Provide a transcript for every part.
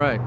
Right. Okay.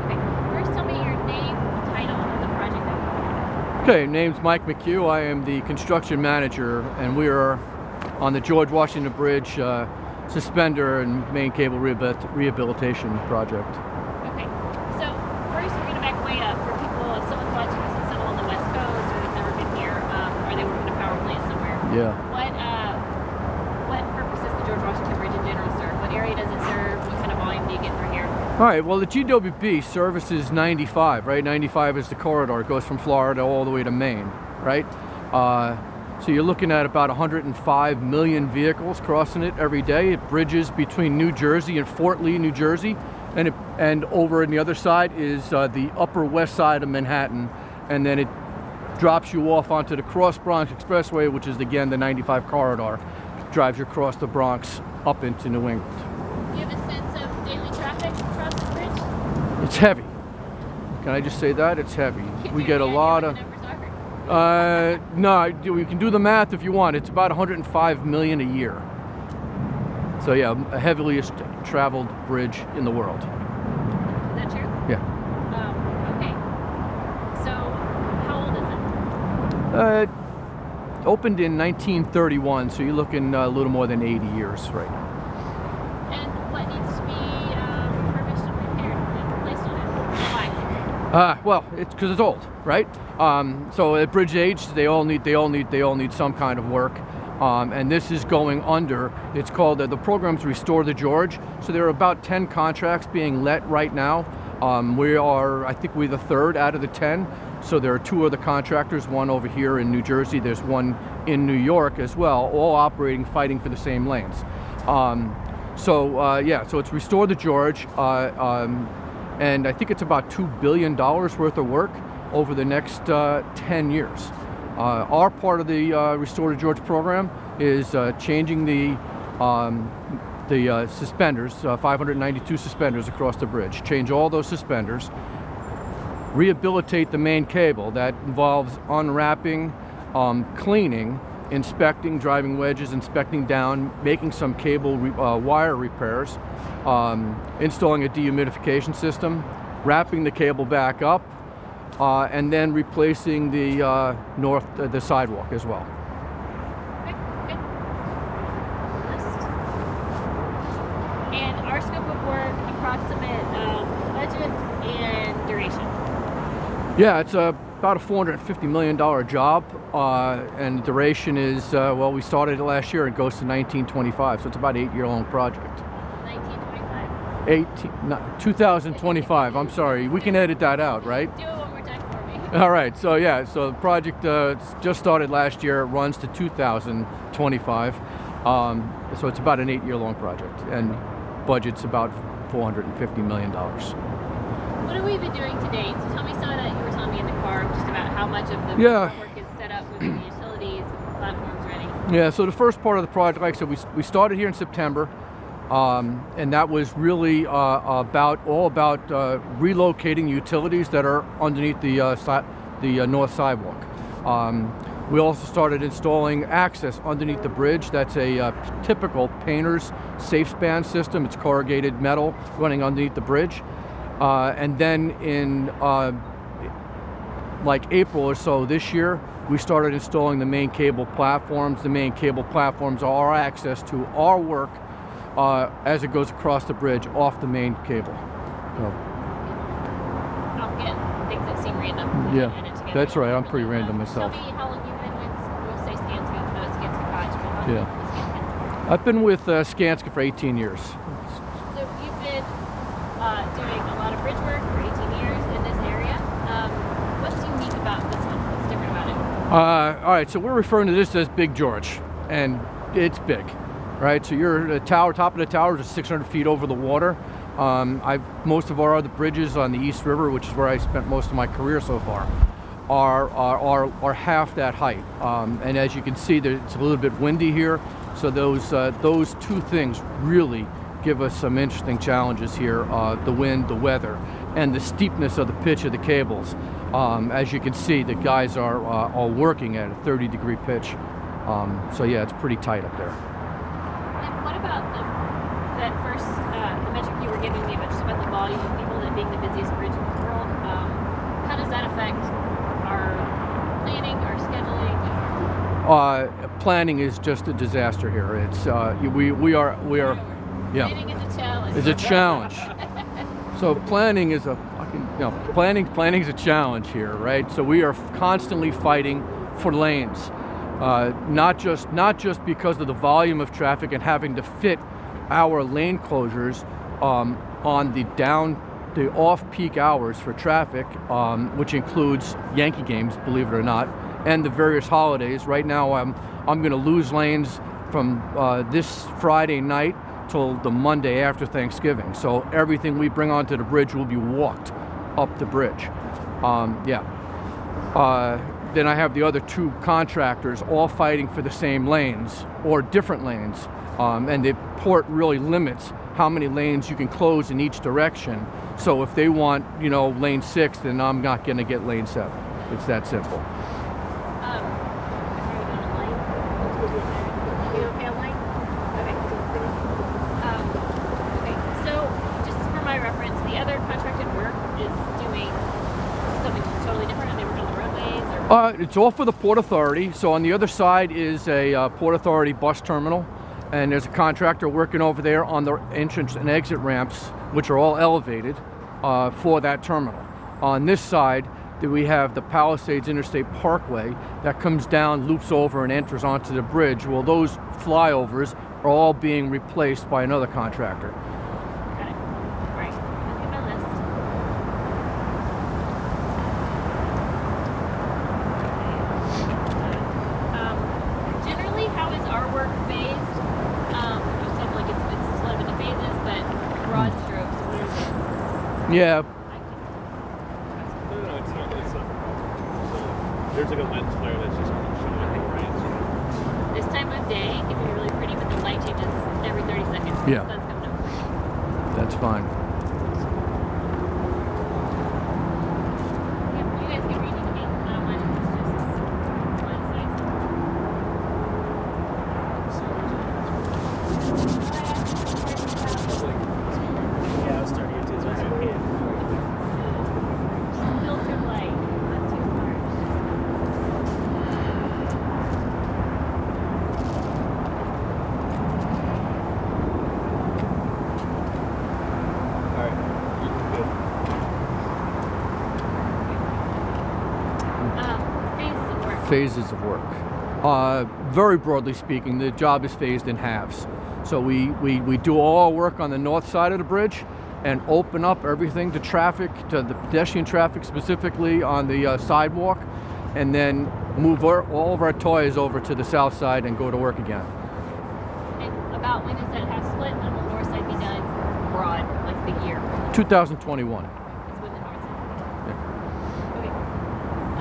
Okay. First, tell me your name, title, and the project that you're Okay, name's Mike McHugh. I am the construction manager, and we are on the George Washington Bridge suspender and main cable rehabilitation project. Okay. So first, we're going to back way up for people. If someone's watching this and settle on the West Coast, or they've never been here, or they work in a power plant somewhere. Yeah. What purpose does the George Washington Bridge in general serve? What area does it serve? What kind of volume do you get through here? All right, well, the GWB services 95, right? 95 is the corridor. It goes from Florida all the way to Maine, right? So you're looking at about 105 million vehicles crossing it every day. It bridges between New Jersey and Fort Lee, New Jersey. And over on the other side is the upper west side of Manhattan. And then it drops you off onto the Cross Bronx Expressway, which is, again, the 95 corridor. Drives you across the Bronx up into New England. Do you have a sense of daily traffic across the bridge? It's heavy. Can I just say that? It's heavy. We get a lot of... No, we can do the math if you want. It's about 105 million a year. So yeah, a heaviest traveled bridge in the world. Is that true? Yeah. Okay. So, how old is it? Opened in 1931, so you're looking a little more than 80 years right now. And what needs to be refurbished and repaired and replaced on it? Why? Well, it's because it's old, right? So at bridge age, they all need some kind of work. And this is going under. It's called the program's Restore the George. So there are about 10 contracts being let right now. I think we're the third out of the 10. So there are 2 other contractors, one over here in New Jersey. There's one in New York as well, all operating, fighting for the same lanes. So it's Restore the George. And I think it's about $2 billion worth of work over the next 10 years. Our part of the Restore the George program is changing the suspenders, 592 suspenders across the bridge. Change all those suspenders, rehabilitate the main cable. That involves unwrapping, cleaning, inspecting, driving wedges, inspecting down, making some cable wire repairs, installing a dehumidification system, wrapping the cable back up, and then replacing the sidewalk as well. Okay, good. List. And our scope of work, approximate budget and duration. Yeah, it's about a $450 million job, and the duration is, we started it last year. It goes to 1925, so it's about an 8-year-long project. 1925? 2025, I'm sorry. We can edit that out, right? Do it one more time for me. All right, so the project just started last year. It runs to 2025. So it's about an 8-year-long project, and budget's about $450 million. What have we been doing to date? So tell me some of that you were telling me in the car, just about how much of the work is set up with the utilities, platforms ready. Yeah, so the first part of the project, like I said, we started here in September, and that was really all about relocating utilities that are underneath the north sidewalk. We also started installing access underneath the bridge. That's a typical painter's safe span system. It's corrugated metal running underneath the bridge. And then in like April or so this year, we started installing the main cable platforms. The main cable platforms are our access to our work as it goes across the bridge off the main cable. I'll get things that seem random. Yeah, that's right. I'm pretty random myself. Tell me how long you've been with, we'll say Skanska. No, it's Skanska College, but how long Yeah. I've been with Skanska for 18 years. So you've been doing a lot of bridge work for 18 years in this area. What's unique about this one? What's different about it? All right, so we're referring to this as Big George, and it's big, right? So you're top of the tower is 600 feet over the water. Most of our other bridges on the East River, which is where I spent most of my career so far, are half that height. And as you can see, it's a little bit windy here. So those 2 things really give us some interesting challenges here, the wind, the weather, and the steepness of the pitch of the cables. As you can see, the guys are working at a 30-degree pitch. So yeah, it's pretty tight up there. And what about the were giving me just about the volume of people and being the busiest bridge in the world. How does that affect our planning, our scheduling? Planning is just a disaster here. It's we are yeah. Planning is a challenge. It's a challenge. So planning is a fucking planning's a challenge here, right? So we are constantly fighting for lanes, not just because of the volume of traffic and having to fit our lane closures on the off-peak hours for traffic, which includes Yankee games, believe it or not, and the various holidays. Right now, I'm going to lose lanes from this Friday night till the Monday after Thanksgiving. So everything we bring onto the bridge will be walked up the bridge. Then I have the other two contractors all fighting for the same lanes or different lanes, and the port really limits how many lanes you can close in each direction. So if they want, lane 6, then I'm not going to get lane 7. It's that simple. It's all for the Port Authority. So on the other side is a Port Authority bus terminal, and there's a contractor working over there on the entrance and exit ramps, which are all elevated for that terminal. On this side, we have the Palisades Interstate Parkway that comes down, loops over, and enters onto the bridge. Well, those flyovers are all being replaced by another contractor. Got it. All right. Let's get my list. Generally, how is our work phased? You said like it's split up into phases, but broad strokes. What is it? Yeah. No, it's not. So there's like a lens flare that's just showing right. This time of day can be really pretty, but the light changes every 30 seconds. Yeah. The sun's coming up. That's fine. Yeah, you guys can read it to me. I don't mind. It's just one size. Yeah, I was starting to do that. Filter light, not too harsh. Phases of work. Very broadly speaking, the job is phased in halves. So we do all our work on the north side of the bridge and open up everything to traffic, to the pedestrian traffic specifically on the sidewalk, and then move all of our toys over to the south side and go to work again. And about when is that half split? And will the north side be done broad, like the year? 2021. That's when the north side. Yeah. Okay.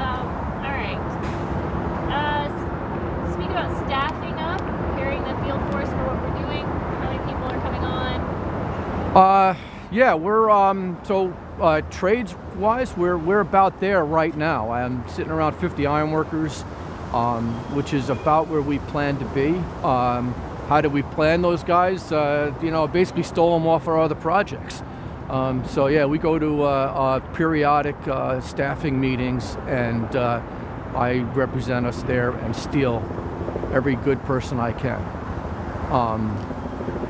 All right. Speak about staffing up, preparing the field force for what we're doing. How many people are coming on? Yeah, we're trades-wise, we're about there right now. I'm sitting around 50 ironworkers, which is about where we plan to be. How do we plan those guys? Basically stole them off our other projects. So yeah, we go to periodic staffing meetings, and I represent us there and steal every good person I can.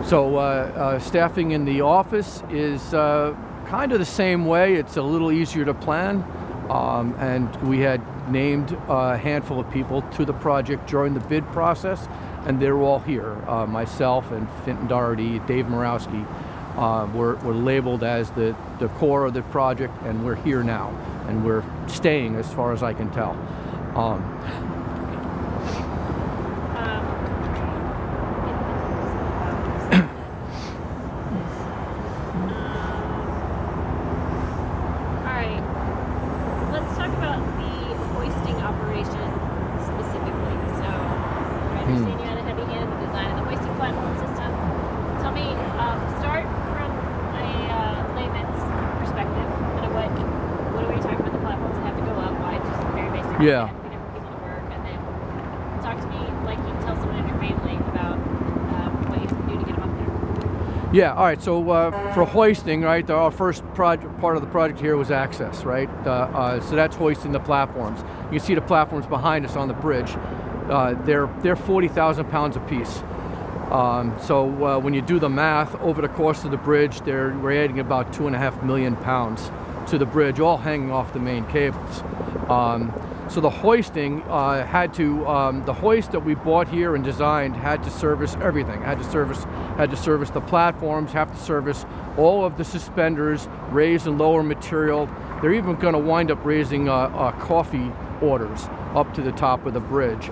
So staffing in the office is kind of the same way. It's a little easier to plan, and we had named a handful of people to the project during the bid process, and they're all here. Myself and Finton Doherty, Dave Morawski, we're labeled as the core of the project, and we're here now, and we're staying as far as I can tell. Yeah. We never people to work, and then talk to me like you tell someone in your family about what you have to do to get them up there. Yeah, all right, so for hoisting, right, our first part of the project here was access, right? So that's hoisting the platforms. You can see the platforms behind us on the bridge. They're 40,000 pounds apiece. So when you do the math, over the course of the bridge, we're adding about 2.5 million pounds to the bridge, all hanging off the main cables. So the hoisting the hoist that we bought here and designed had to service everything. Had to service the platforms, have to service all of the suspenders, raise and lower material. They're even going to wind up raising coffee orders up to the top of the bridge.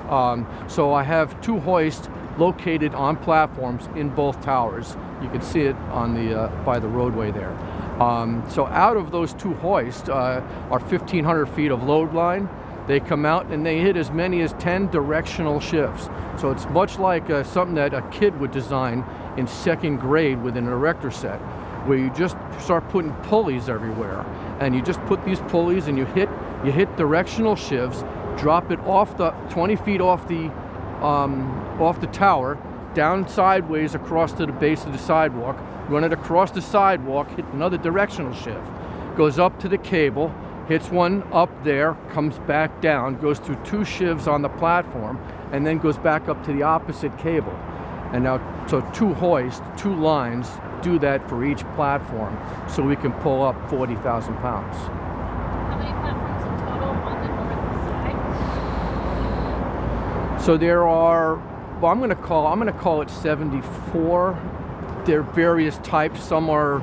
So I have 2 hoists located on platforms in both towers. You can see it on by the roadway there. So out of those 2 hoists are 1,500 feet of load line. They come out and they hit as many as 10 directional shifts. So it's much like something that a kid would design in 2nd grade with an erector set, where you just start putting pulleys everywhere, and you just put these pulleys and you hit directional shifts, drop it off the 20 feet off the tower, down sideways across to the base of the sidewalk, run it across the sidewalk, hit another directional shift, goes up to the cable, hits one up there, comes back down, goes through 2 shifts on the platform, and then goes back up to the opposite cable. And now, so 2 hoists, 2 lines, do that for each platform, so we can pull up 40,000 pounds. How many platforms in total on the north side? So there are, well, I'm going to call it 74. There are various types. Some are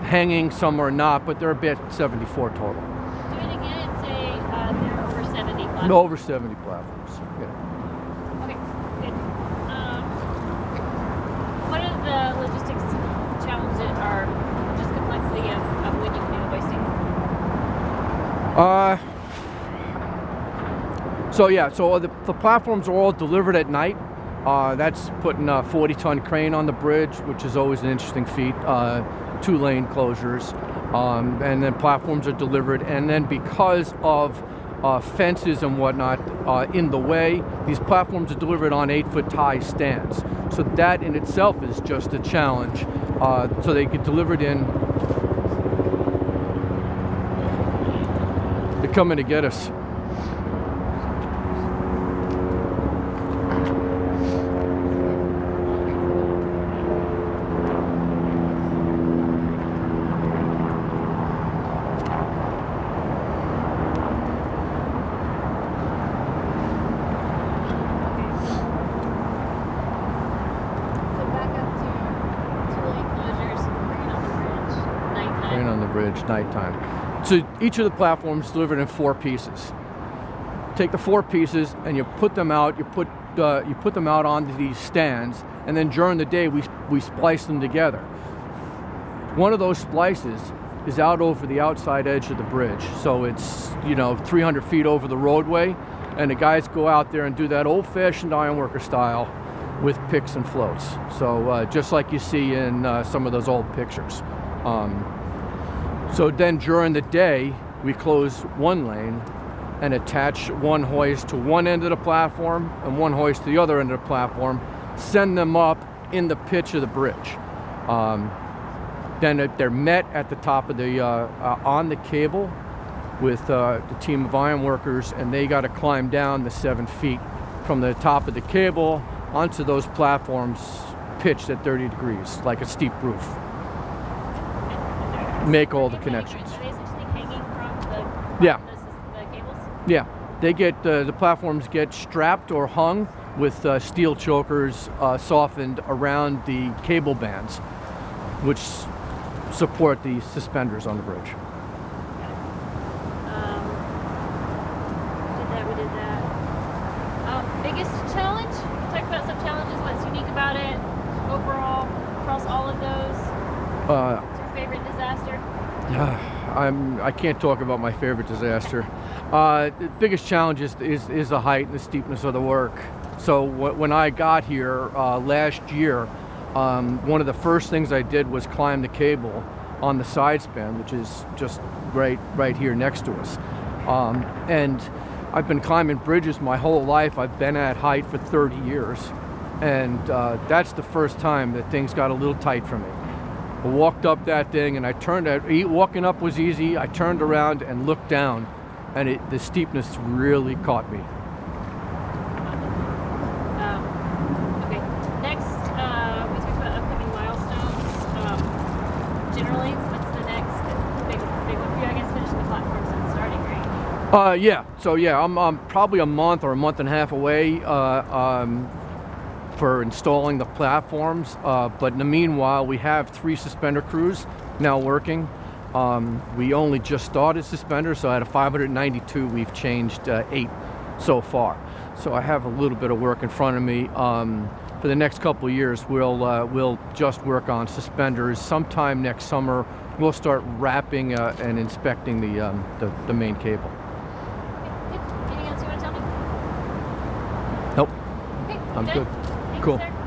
hanging, some are not, but there are about 74 total. Do it again and say there are over 70 platforms. No, over 70 platforms. Yeah. Okay, good. What are the logistics challenges or just complexity of when you can do the hoisting? So the platforms are all delivered at night. That's putting a 40-ton crane on the bridge, which is always an interesting feat. 2-lane closures, and then platforms are delivered, and then because of fences and whatnot in the way, these platforms are delivered on 8-foot tie stands. So that in itself is just a challenge. So they get delivered in. They're coming to get us. Nighttime. So each of the platforms is delivered in 4 pieces. Take the 4 pieces and you put them out. You put them out onto these stands, and then during the day we splice them together. One of those splices is out over the outside edge of the bridge, so it's 300 feet over the roadway, and the guys go out there and do that old-fashioned ironworker style with picks and floats. So just like you see in some of those old pictures. So then during the day, we close 1 lane and attach 1 hoist to one end of the platform and 1 hoist to the other end of the platform, send them up in the pitch of the bridge. Then they're met at the top of the, on the cable with the team of iron workers, and they got to climb down the 7 feet from the top of the cable onto those platforms pitched at 30 degrees, like a steep roof. Make all the connections. Are they essentially hanging from the cables? Yeah, they get the platforms get strapped or hung with steel chokers softened around the cable bands, which support the suspenders on the bridge. We did that. Biggest challenge? Talk about some challenges. What's unique about it overall across all of those? Favorite disaster? I can't talk about my favorite disaster. The biggest challenge is the height and the steepness of the work. So when I got here last year, one of the first things I did was climb the cable on the side span, which is just right here next to us. And I've been climbing bridges my whole life. I've been at height for 30 years. And that's the first time that things got a little tight for me. I walked up that thing and I turned, walking up was easy. I turned around and looked down, and the steepness really caught me. Okay, next, we talked about upcoming milestones. Generally, what's the next big one for you? I guess finishing the platforms and starting, right? Yeah. So yeah, I'm probably a month or a month and a half away for installing the platforms. But in the meanwhile, we have 3 suspender crews now working. We only just started suspenders, so out of 592, we've changed 8 so far. So I have a little bit of work in front of me. For the next couple of years, we'll just work on suspenders. Sometime next summer, we'll start wrapping and inspecting the main cable. Okay, good. Anything else you want to tell me? Nope, Okay, I'm done. good. Thank you, Cool. sir.